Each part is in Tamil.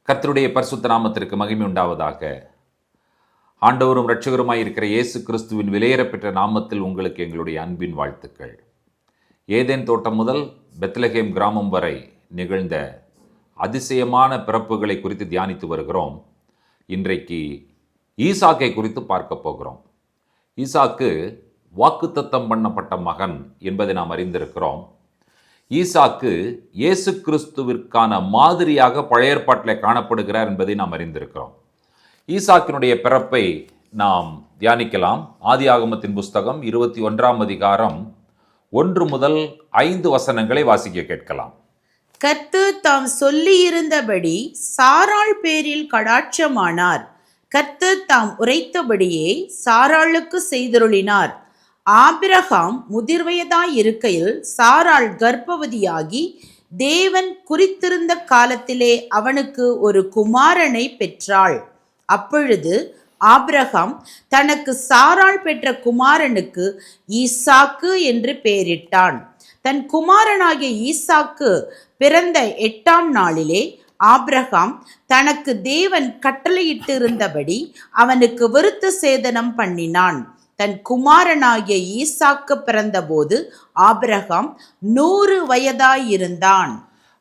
கர்த்தருடைய பரிசுத்த நாமத்திற்கு மகிமை உண்டாவதாக. ஆண்டவரும் இரட்சகருமாய் இருக்கிற இயேசு கிறிஸ்துவின் விலையேறப்பெற்ற நாமத்தில் உங்களுக்கு எங்களுடைய அன்பின் வாழ்த்துக்கள். ஏதேன் தோட்டம் முதல் பெத்லகேம் கிராமம் வரை நிகழ்ந்த அதிசயமான பிறப்புகளை குறித்து தியானித்து வருகிறோம். இன்றைக்கு ஈசாக்கை குறித்து பார்க்க போகிறோம். ஈசாக்கு வாக்குத்தத்தம் பண்ணப்பட்ட மகன் என்பதை நாம் அறிந்திருக்கிறோம். ஈசாக்கு இயேசு கிறிஸ்துவிற்கான மாதிரியாக பழைய ஏற்பாட்டில் காணப்படுகிறார் என்பதை நாம் அறிந்திருக்கிறோம். ஈசாக்கினுடைய பிறப்பை நாம் தியானிக்கலாம். ஆதியாகமத்தின் புஸ்தகம் 21 அதிகாரம் 1 முதல் 5 வசனங்களை வாசிக்க கேட்கலாம். கர்த்தர் தாம் சொல்லியிருந்தபடி சாராள் பேரில் கடாட்சமானார். கர்த்தர் தாம் உரைத்தபடியே சாராளுக்கு செய்தருளினார். ஆபிரகாம் முதிர்வயதாய் இருக்கையில் சாராள் கர்ப்பவதியாகி தேவன் குறித்திருந்த காலத்திலே அவனுக்கு ஒரு குமாரனை பெற்றாள். அப்பொழுது ஆபிரகாம் தனக்கு சாராள் பெற்ற குமாரனுக்கு ஈசாக்கு என்று பெயரிட்டான். தன் குமாரனாகிய ஈசாக்கு பிறந்த 8ஆம் நாளிலே ஆபிரகாம் தனக்கு தேவன் கட்டளையிட்டிருந்தபடி அவனுக்கு விருத்த சேதனம் பண்ணினான். தன் குமாரனாகிய ஈசாக்கு பிறந்தபோது ஆபிரகாம் 100 வயதாயிருந்தான்.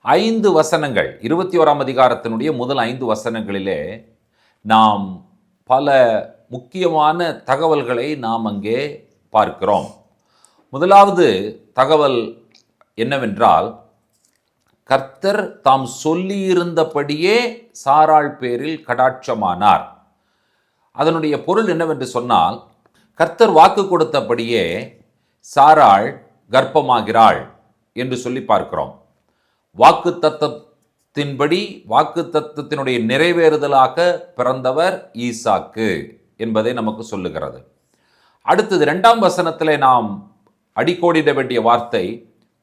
5 வசனங்கள் 21 அதிகாரத்தினுடைய முதல் 5 வசனங்களிலே நாம் பல முக்கியமான தகவல்களை நாம் அங்கே பார்க்கிறோம். முதலாவது தகவல் என்னவென்றால், கர்த்தர் தாம் சொல்லியிருந்தபடியே சாராள் பேரில் கடாட்சமானார். அதனுடைய பொருள் என்னவென்று சொன்னால், கர்த்தர் வாக்கு கொடுத்தபடியே சாராள் கர்ப்பமாகிறாள் என்று சொல்லி பார்க்கிறோம். வாக்கு தத்தத்தின்படி வாக்கு தத்தத்தினுடைய நிறைவேறுதலாக பிறந்தவர் ஈசாக்கு என்பதை நமக்கு சொல்லுகிறது. அடுத்தது 2ஆம் வசனத்தில் நாம் அடிக்கோடிட வேண்டிய வார்த்தை,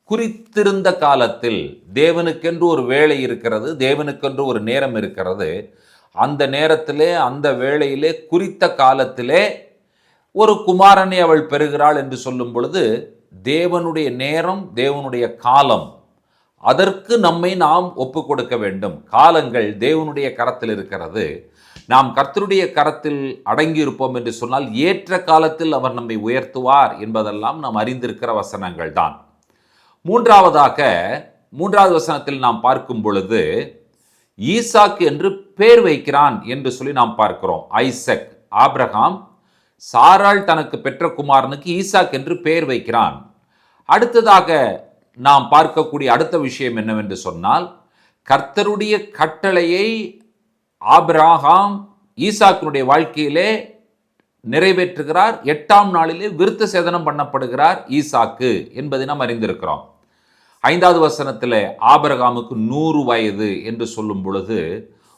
குறித்திருந்த காலத்தில். தேவனுக்கென்று ஒரு வேளை இருக்கிறது, தேவனுக்கென்று ஒரு நேரம் இருக்கிறது. அந்த நேரத்திலே, அந்த வேளையிலே, குறித்த காலத்திலே ஒரு குமாரனை அவள் பெறுகிறாள் என்று சொல்லும் பொழுது, தேவனுடைய நேரம், தேவனுடைய காலம், அதற்கு நம்மை நாம் ஒப்பு கொடுக்க வேண்டும். காலங்கள் தேவனுடைய கரத்தில் இருக்கிறது. நாம் கர்த்தருடைய கரத்தில் அடங்கியிருப்போம் என்று சொன்னால் ஏற்ற காலத்தில் அவர் நம்மை உயர்த்துவார் என்பதெல்லாம் நாம் அறிந்திருக்கிற வசனங்கள் தான். மூன்றாவது வசனத்தில் நாம் பார்க்கும் பொழுது, ஈசாக்கு என்று பேர் வைக்கிறான் என்று சொல்லி நாம் பார்க்கிறோம். ஐசக், ஆபிரகாம் சாராள் தனக்கு பெற்ற குமாரனுக்கு ஈசாக் என்று பெயர் வைக்கிறான். அடுத்ததாக நாம் பார்க்கக்கூடிய அடுத்த விஷயம் என்னவென்று சொன்னால், கர்த்தருடைய கட்டளையை ஆபிரகாம் ஈசாக்கினுடைய வாழ்க்கையிலே நிறைவேற்றுகிறார். 8ஆம் நாளிலே விருத்த சேதனம் பண்ணப்படுகிறார் ஈசாக்கு என்பதை நாம் அறிந்திருக்கிறோம். 5வது வசனத்தில் ஆபிரகாமுக்கு 100 வயது என்று சொல்லும் பொழுது,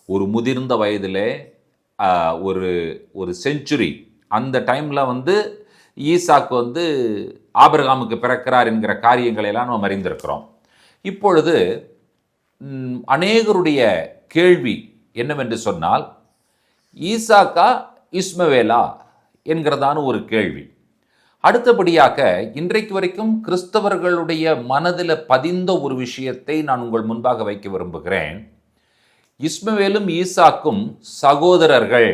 ஒரு முதிர்ந்த வயதிலே ஒரு செஞ்சுரி, அந்த டைமில் ஈசாக்கு ஆபிரகாமுக்கு பிறக்கிறார் என்கிற காரியங்களை எல்லாம் நாம் அறிந்திருக்கிறோம். இப்பொழுது அநேகருடைய கேள்வி என்னவென்று சொன்னால், ஈசாக்கா இஸ்மவேலா என்கிறதான ஒரு கேள்வி. அடுத்தபடியாக இன்றைக்கு வரைக்கும் கிறிஸ்தவர்களுடைய மனதில் பதிந்த ஒரு விஷயத்தை நான் உங்கள் முன்பாக வைக்க விரும்புகிறேன். இஸ்மவேலும் ஈசாக்கும் சகோதரர்கள்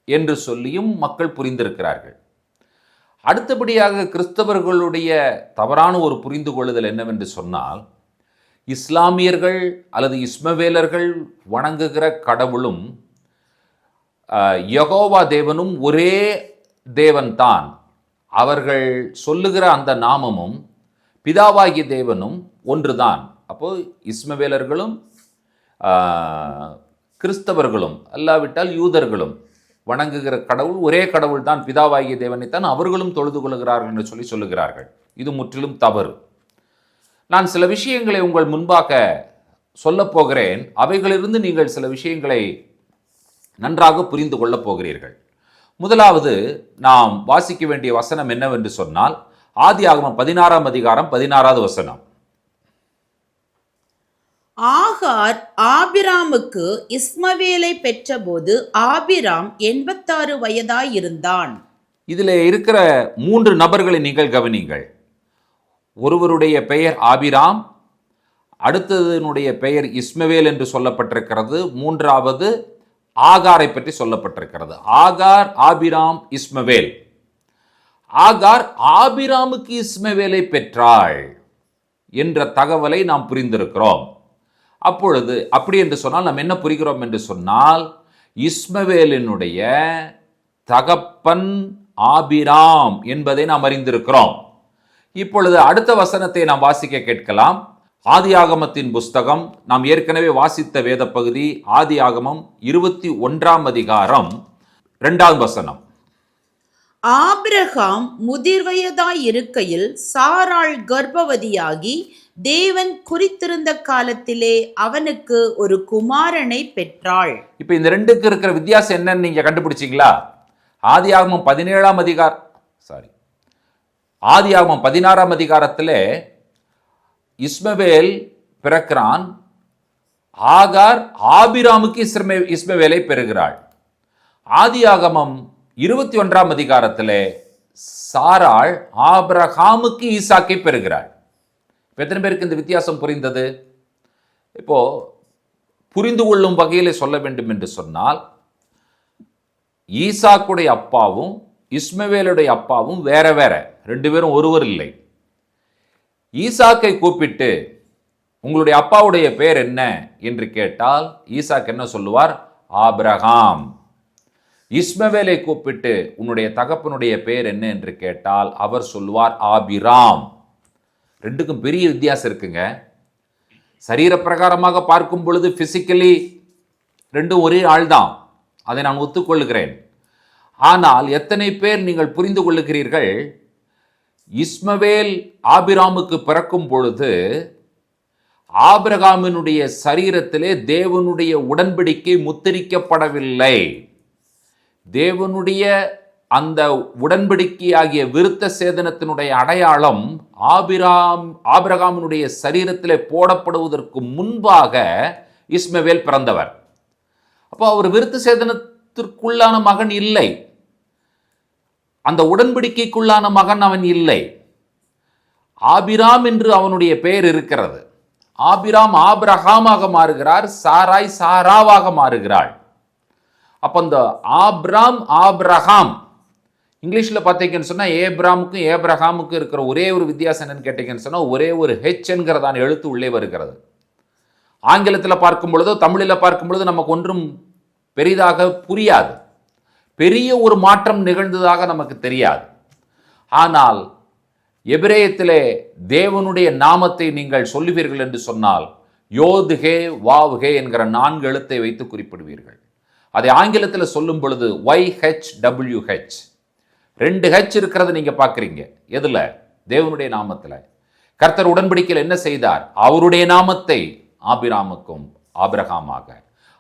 என்று சொல்லியும் மக்கள் புரிந்திருக்கிறார்கள். அடுத்தபடியாக கிறிஸ்தவர்களுடைய தவறான ஒரு புரிந்து கொள்ளுதல் என்னவென்று சொன்னால், இஸ்லாமியர்கள் அல்லது இஸ்மவேலர்கள் வணங்குகிற கடவுளும் யெகோவா தேவனும் ஒரே தேவன்தான். அவர்கள் சொல்லுகிற அந்த நாமமும் பிதாவாகிய தேவனும் ஒன்றுதான். அப்போது இஸ்மவேலர்களும் கிறிஸ்தவர்களும் அல்லாவிட்டால் யூதர்களும் வணங்குகிற கடவுள் ஒரே கடவுள் தான், பிதாவாகிய தேவனைத்தான் அவர்களும் தொழுது கொள்கிறார்கள் என்று சொல்லுகிறார்கள். இது முற்றிலும் தவறு. நான் சில விஷயங்களை உங்கள் முன்பாக சொல்லப் போகிறேன். அவைகளிலிருந்து நீங்கள் சில விஷயங்களை நன்றாக புரிந்து கொள்ளப் போகிறீர்கள். முதலாவது நாம் வாசிக்க வேண்டிய வசனம் என்னவென்று சொன்னால், ஆதியாகமம் 16ஆம் அதிகாரம் 16வது வசனம். ஆகார் ஆபிராமுக்கு இஸ்மவேலை பெற்றபோது ஆபிராம் 86 வயதாயிருந்தான். இதில் இருக்கிற 3 நபர்களை நீங்கள் கவனிங்கள். ஒருவருடைய பெயர் ஆபிராம், அடுத்ததனுடைய பெயர் இஸ்மவேல் என்று சொல்லப்பட்டிருக்கிறது. மூன்றாவது ஆகாரை பற்றி சொல்லப்பட்டிருக்கிறது. ஆகார், ஆபிராம், இஸ்மவேல். ஆகார் ஆபிராமுக்கு இஸ்மவேலை பெற்றாள் என்ற தகவலை நாம் புரிந்திருக்கிறோம். அப்பொழுது அப்படி என்று சொன்னால் நாம் என்ன புரிகிறோம் என்று சொன்னால், இஸ்மவேலினுடைய தகப்பன் ஆபிராம் என்பதை நாம் அறிந்திருக்கிறோம். இப்பொழுது அடுத்த வசனத்தை நாம் வாசிக்க கேட்கலாம். ஆதியாகமத்தின் புஸ்தகம், நாம் ஏற்கனவே வாசித்த வேத பகுதி, ஆதியாகமம் 21 அதிகாரம் 2 வசனம். ஆபிரகாம் முதிர்வயதாய் இருக்கையில் சாராள் கர்ப்பவதியாகி தேவன் குறித்திருந்த காலத்திலே அவனுக்கு ஒரு குமாரனை பெற்றாள். இப்ப இந்த ரெண்டுக்கு இருக்கிற வித்தியாசம் என்னன்னு நீங்க கண்டுபிடிச்சீங்களா? ஆதியாகமம் 16 அதிகாரத்திலே இஸ்மவேல் பிறக்கிறான். ஆகார் ஆபிராமுக்கு இஸ்மவேலை பெறுகிறாள். ஆதியாகமம் 21 அதிகாரத்திலே சாராள் ஆபிரகாமுக்கு ஈசாக்கை பெறுகிறாள். எத்தனை பேருக்கு இந்த வித்தியாசம் புரிந்தது? இப்போ புரிந்து கொள்ளும் வகையிலே சொல்ல வேண்டும் என்று சொன்னால், ஈசாக்குடைய அப்பாவும் இஸ்மவேலுடைய அப்பாவும் வேற வேற, ரெண்டு பேரும் ஒருவர் இல்லை. ஈசாக்கை கூப்பிட்டு உங்களுடைய அப்பாவுடைய பெயர் என்ன என்று கேட்டால் ஈசாக் என்ன சொல்லுவார்? ஆபிரகாம். இஸ்மவேலை கூப்பிட்டு உன்னுடைய தகப்பனுடைய பெயர் என்ன என்று கேட்டால் அவர் சொல்லுவார் ஆபிராம். ரெண்டுக்கும் பெரிய வித்தியாசம் இருக்குங்க. சரீர பிரகாரமாக பார்க்கும் பொழுது பிசிக்கலி ரெண்டும் ஒரே ஆள் தான், அதை நான் ஒத்துக்கொள்கிறேன். ஆனால் எத்தனை பேர் நீங்கள் புரிந்து கொள்ளுகிறீர்கள்? இஸ்மவேல் ஆபிராமுக்கு பிறக்கும் பொழுது ஆபிரகாமினுடைய சரீரத்திலே தேவனுடைய உடன்படிக்கை முத்திரிக்கப்படவில்லை. தேவனுடைய அந்த உடன்படிக்கை ஆகிய விருத்த சேதனத்தினுடைய அடையாளம் ஆபிரகாமினுடைய சரீரத்திலே போடப்படுவதற்கு முன்பாக இஸ்மவேல் பிறந்தவர். அப்போ அவர் விருத்த சேதனத்திற்குள்ளான மகன் இல்லை, அந்த உடன்படிக்கைக்குள்ளான மகன் அவன் இல்லை. ஆபிராம் என்று அவனுடைய பெயர் இருக்கிறது. ஆபிராம் ஆபிரகாமாக மாறுகிறார், சாராய் சாராவாக மாறுகிறாள். அப்போ இந்த ஆபிரகாம் இங்கிலீஷில் பார்த்தீங்கன்னு சொன்னால் ஏப்ராமுக்கும் ஏப்ரஹாமுக்கும் இருக்கிற ஒரே ஒரு வித்தியாசம் என்னன்னு கேட்டீங்கன்னு சொன்னால் ஒரே ஒரு ஹெச் என்கிறதான எழுத்து உள்ளே வருகிறது. ஆங்கிலத்தில் பார்க்கும் பொழுதோ தமிழில் பார்க்கும் பொழுது நமக்கு ஒன்றும் பெரிதாக புரியாது, பெரிய ஒரு மாற்றம் நிகழ்ந்ததாக நமக்கு தெரியாது. ஆனால் எபிரேயத்திலே தேவனுடைய நாமத்தை நீங்கள் சொல்லுவீர்கள் என்று சொன்னால் யோதுகே வாவுகே என்கிற 4 எழுத்தை வைத்து குறிப்பிடுவீர்கள். அதை ஆங்கிலத்தில் சொல்லும் பொழுது YHWH 2 ஹெச் இருக்கிறது நீங்க பார்க்குறீங்க. எதுல? தேவனுடைய நாமத்தில். கர்த்தர் உடன்படிக்கையில் என்ன செய்தார்? அவருடைய நாமத்தை ஆபிராமுக்கும் ஆபிரகாமாக,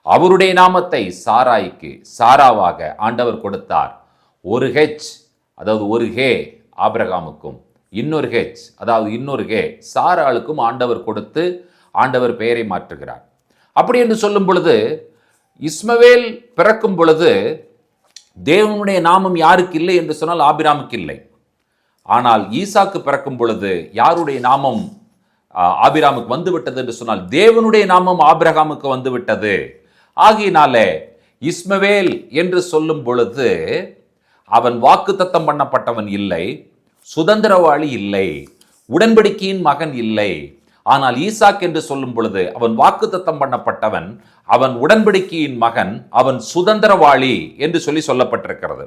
அவருடைய நாமத்தை சாராய்க்கு சாராவாக ஆண்டவர் கொடுத்தார். ஒரு ஹெச், அதாவது ஒரு ஹே ஆபிரகாமுக்கும், இன்னொரு ஹெச் அதாவது இன்னொரு ஹே சாராளுக்கும் ஆண்டவர் கொடுத்து ஆண்டவர் பெயரை மாற்றுகிறார். அப்படி என்று சொல்லும் பொழுது இஸ்மவேல் பிறக்கும் பொழுது தேவனுடைய நாமம் யாருக்கு இல்லை என்று சொன்னால் ஆபிராமுக்கு இல்லை. ஆனால் ஈசாக்கு பிறக்கும் பொழுது யாருடைய நாமம் ஆபிராமுக்கு வந்துவிட்டது என்று சொன்னால் தேவனுடைய நாமம் ஆபிரகாமுக்கு வந்துவிட்டது. ஆகையினாலே இஸ்மவேல் என்று சொல்லும் பொழுது அவன் வாக்குத்தத்தம் பண்ணப்பட்டவன் இல்லை, சுதந்திரவாளி இல்லை, உடன்படிக்கையின் மகன் இல்லை. ஆனால் ஈசாக் என்று சொல்லும் பொழுது அவன் வாக்குத்தத்தம் பண்ணப்பட்டவன், அவன் உடன்படிக்கையின் மகன், அவன் சுதந்திரவாளி என்று சொல்லப்பட்டிருக்கிறது.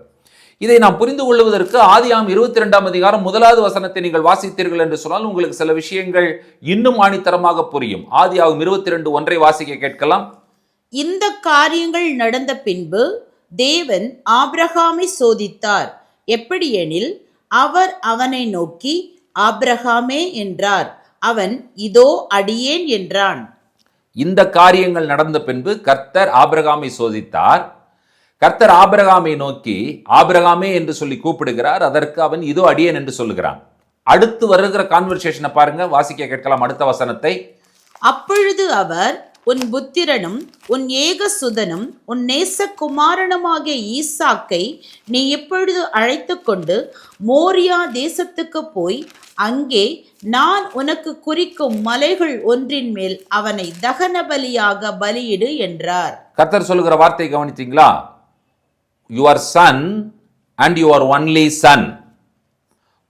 இதை நாம் புரிந்து கொள்வதற்கு ஆதியாகமம் 22 அதிகாரம் 1வது வசனத்தை நீங்கள் வாசித்தீர்கள் என்று சொன்னால் உங்களுக்கு சில விஷயங்கள் இன்னும் ஆணித்தரமாக புரியும். ஆதியாகமம் 22:1 வாசிக்க கேட்கலாம். இந்த காரியங்கள் நடந்த பின்பு தேவன் ஆபிரகாமை சோதித்தார். எப்படியெனில் அவர் அவனை நோக்கி ஆபிரகாமே என்றார். அவன் இதோ அடியேன் என்றான். இந்த காரியங்கள் நடந்த பின்பு கர்த்தர் ஆபிரகாமை சோதித்தார். கர்த்தர் ஆபிரகாமை நோக்கி ஆபிரகாமே என்று சொல்லி கூப்பிடுகிறார். அதற்கு அவன் இதோ அடியேன் என்று சொல்லுகிறான். அடுத்து வருகிற கான்வர்சேஷனை பாருங்க, வாசிக்க கேட்கலாம் அடுத்த வசனத்தை. அப்பொழுது அவர், உன் புத்திரனும் உன் ஏகசுதனும் உன் நேசகுமாரனுமாகிய ஈசாக்கை நீ எப்பொழுது அழைத்து கொண்டு மோரியா தேசத்துக்கு போய் அங்கே நான் உனக்கு குறிக்கும் மலைகள் ஒன்றின் மேல் அவனை தகன பலியாக பலியிடு என்றார். கர்த்தர் சொல்லுகிற வார்த்தை கவனித்தீங்களா? Your son and your only son,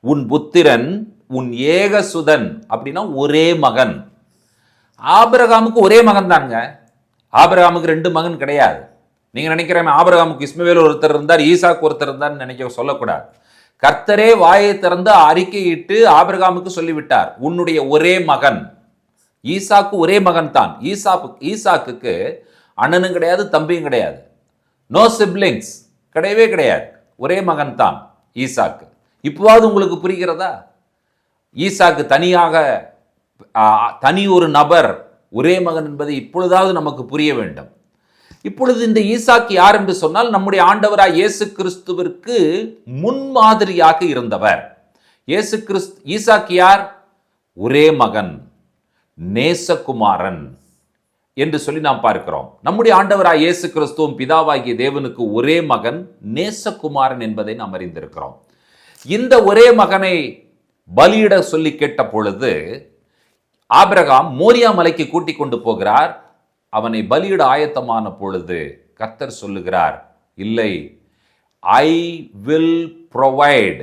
உன் புத்திரன் உன் ஏகசுதன், அப்படின்னா ஒரே மகன். ஆபிரகாமுக்கு ஒரே மகன் தானுங்க. ஆபிரகாமுக்கு 2 மகன் கிடையாது. நீங்க நினைக்கிறேன் ஆபிரகாமுக்கு இஸ்மவேல் ஒருத்தர் இருந்தார், ஈசாக்கு ஒருத்தர் இருந்தார் நினைக்க சொல்லக்கூடாது. கர்த்தரே வாயை திறந்து அறிக்கையிட்டு ஆபிரகாமுக்கு சொல்லிவிட்டார், உன்னுடைய ஒரே மகன். ஈசாக்கு ஒரே மகன் தான். ஈசாக்குக்கு அண்ணனும் கிடையாது, தம்பியும் கிடையாது. நோ சிப்லிங்ஸ், கிடையவே கிடையாது. ஒரே மகன் தான் ஈசாக்கு. இப்போவாது உங்களுக்கு புரிகிறதா? ஈசாக்கு தனியாக தனி ஒரு நபர், ஒரே மகன் என்பதை இப்பொழுதாவது நமக்கு புரிய வேண்டும். இப்பொழுது இந்த ஈசாக்கு யார் என்று சொன்னால் நம்முடைய ஆண்டவராய் இயேசு கிறிஸ்துவிற்கு முன்மாதிரியாக இருந்தவர். ஈசாக்கு யார்? ஒரே மகன், நேசகுமாரன் என்று சொல்லி நாம் பார்க்கிறோம். நம்முடைய ஆண்டவராய் இயேசு கிறிஸ்துவும் பிதாவாகிய தேவனுக்கு ஒரே மகன், நேசகுமாரன் என்பதை நாம் அறிந்திருக்கிறோம். இந்த ஒரே மகனை பலியிட சொல்லி கேட்ட பொழுது ஆபிரகாம் மோரியா மலைக்கு கூட்டிக் கொண்டு போகிறார். அவனை பலியிட ஆயத்தமான பொழுது கர்த்தர் சொல்லுகிறார், இல்லை, ஐ வில் ப்ரொவைட்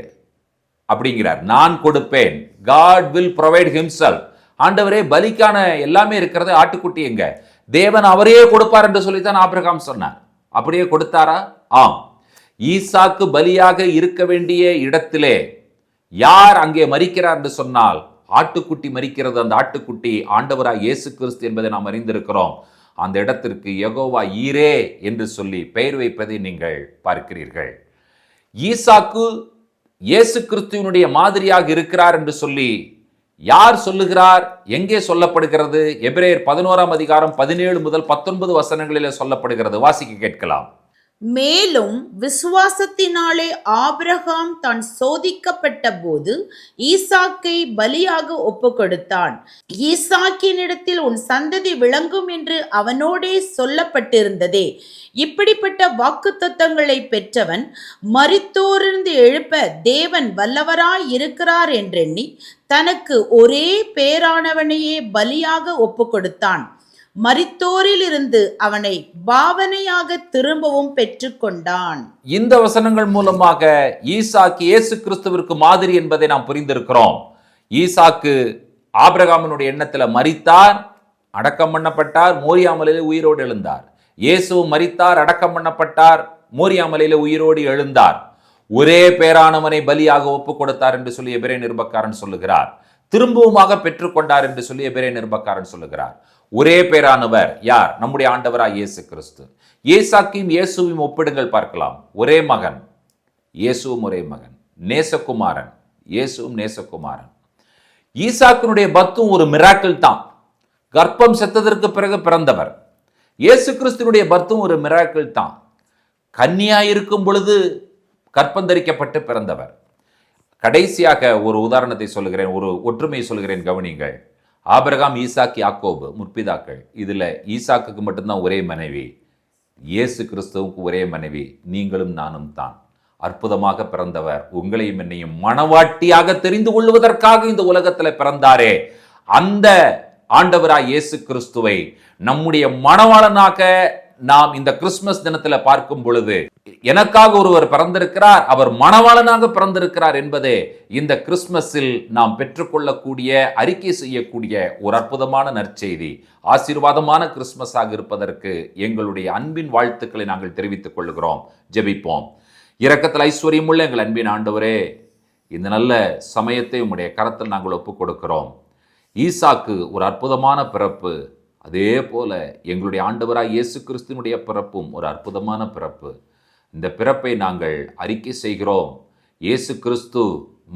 அப்படிங்கிறார். நான் கொடுப்பேன். God will provide himself. ஆண்டவரே, பலிக்கான எல்லாமே இருக்கிறது, ஆட்டுக்குட்டி எங்க? தேவன் அவரையே கொடுப்பார் என்று சொல்லித்தான் ஆபிரகாம் சொன்னார். அப்படியே கொடுத்தாரா? ஆம். ஈசாக்கு பலியாக இருக்க வேண்டிய இடத்திலே யார் அங்கே மரிக்கிறார் என்று சொன்னால் ஆட்டுக்குட்டி மரிக்கிறது. அந்த ஆட்டுக்குட்டி ஆண்டவராய் இயேசு கிறிஸ்து என்பதை நாம் அறிந்திருக்கிறோம். அந்த இடத்திற்கு யெகோவா ஈரே என்று சொல்லி பெயர் வைப்பதை நீங்கள் பார்க்கிறீர்கள். ஈசாக்கு இயேசு கிறிஸ்துவினுடைய மாதிரியாக இருக்கிறார் என்று சொல்லி யார் சொல்லுகிறார்? எங்கே சொல்லப்படுகிறது? எபிரேயர் 11ஆம் அதிகாரம் 17 முதல் 19 வசனங்களிலே சொல்லப்படுகிறது. வாசிக்க கேட்கலாம். மேலும் விசுவாசத்தினாலே ஆபிரகாம் தான் சோதிக்கப்பட்ட போது ஈசாக்கை பலியாக ஒப்பு கொடுத்தான். ஈசாக்கினிடத்தில் உன் சந்ததி விளங்கும் என்று அவனோடே சொல்லப்பட்டிருந்ததே. இப்படிப்பட்ட வாக்குத்தத்தங்களை பெற்றவன் மரித்தோரிலிருந்து எழுப்ப தேவன் வல்லவராய் இருக்கிறார் என்றெண்ணி தனக்கு ஒரே பேரானவனையே பலியாக ஒப்பு கொடுத்தான். மரித்தோரில் இருந்து அவனை பாவனையாக திரும்பவும் பெற்றுக்கொண்டான். இந்த வசனங்கள் மூலமாக ஈசாக்கு இயேசு கிறிஸ்துவிற்கு மாதிரி என்பதை நாம் புரிந்திருக்கிறோம். ஈசாக்கு ஆபிரகாமினுடைய எண்ணத்தில் மரித்தார், அடக்கம் பண்ணப்பட்டார், மோரியா மலையிலே உயிரோடு எழுந்தார். இயேசுவும் மரித்தார், அடக்கம் பண்ணப்பட்டார், மோரியா மலையிலே உயிரோடு எழுந்தார். ஒரே பேரானவனை பலியாக ஒப்பு கொடுத்தார் என்று சொல்லி எபிரேய நிருபக்காரன் சொல்லுகிறார். திரும்பவுமாக பெற்றுக்கொண்டார் என்று சொல்லி எபிரேய நிருபக்காரன் சொல்லுகிறார். ஒரே பேரானவர் யார்? நம்முடைய ஆண்டவராய் இயேசு கிறிஸ்து. ஈசாக்கையும் இயேசுவையும் ஒப்பிடுங்கள் பார்க்கலாம். ஒரே மகன், இயேசுவும் ஒரே மகன். நேசகுமாரன், இயேசுவும் நேசகுமாரன். ஈசாக்கினுடைய பத்தும் ஒரு மிராக்கிள் தான். கர்ப்பம் செத்ததற்கு பிறகு பிறந்தவர். இயேசு கிறிஸ்துனுடைய பத்தும் ஒரு மிராக்கிள் தான். கன்னியாயிருக்கும் பொழுது கற்பந்தரிக்கப்பட்டு பிறந்தவர். கடைசியாக ஒரு உதாரணத்தை சொல்லுகிறேன், ஒரு ஒற்றுமையை சொல்கிறேன், கவனிங்கள். ஆபிரகாம், ஈசாக், யாக்கோபு முற்பிதாக்கள். இதுல ஈசாக்குக்கு மட்டும்தான் ஒரே மனைவி, இயேசு கிறிஸ்துவுக்கு ஒரே மனைவி நீங்களும் நானும் தான். அற்புதமாக பிறந்தவர் உங்களையும் என்னையும் மணவாட்டியாக தெரிந்து கொள்வதற்காக இந்த உலகத்தில் பிறந்தாரே, அந்த ஆண்டவராய் இயேசு கிறிஸ்துவை நம்முடைய மணவாளனாக நாம் இந்த கிறிஸ்துமஸ் தினத்தில் பார்க்கும் பொழுது, எனக்காக ஒருவர் பிறந்திருக்கிறார், அவர் மணவாளனாக பிறந்திருக்கிறார் என்பதே இந்த கிறிஸ்துமஸில் நாம் பெற்றுக்கொள்ளக்கூடிய, அறிக்கை செய்யக்கூடிய ஒரு அற்புதமான நற்செய்தி. ஆசீர்வாதமான கிறிஸ்துமஸாக இருப்பதற்கு எங்களுடைய அன்பின் வாழ்த்துக்களை நாங்கள் தெரிவித்துக் கொள்கிறோம். ஜெபிப்போம். இரக்கத்தில் ஐஸ்வர்யம் உள்ள எங்கள் அன்பின் ஆண்டவரே, இந்த நல்ல சமயத்தை உம்முடைய கரத்தில் நாங்கள் ஒப்புக் கொடுக்கிறோம். ஈசாக்கு ஒரு அற்புதமான பிறப்பு, அதே போல எங்களுடைய ஆண்டவராய் இயேசு கிறிஸ்துவினுடைய பிறப்பும் ஒரு அற்புதமான பிறப்பு. இந்த பிறப்பை நாங்கள் அறிக்கை செய்கிறோம். இயேசு கிறிஸ்து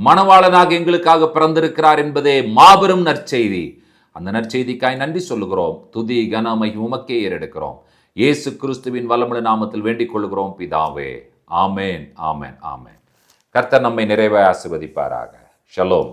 மணவாளனாக எங்களுக்காக பிறந்திருக்கிறார் என்பதே மாபெரும் நற்செய்தி. அந்த நற்செய்திக்காய் நன்றி சொல்லுகிறோம். துதி கன மகிமை உமக்கே ஏறெடுக்கிறோம். இயேசு கிறிஸ்துவின் வல்லமுள்ள நாமத்தில் வேண்டிக் கொள்கிறோம் பிதாவே. ஆமேன், ஆமேன், ஆமேன். கர்த்தர் நம்மை நிறைவாய் ஆசீர்வதிப்பாராக. ஷலோம்.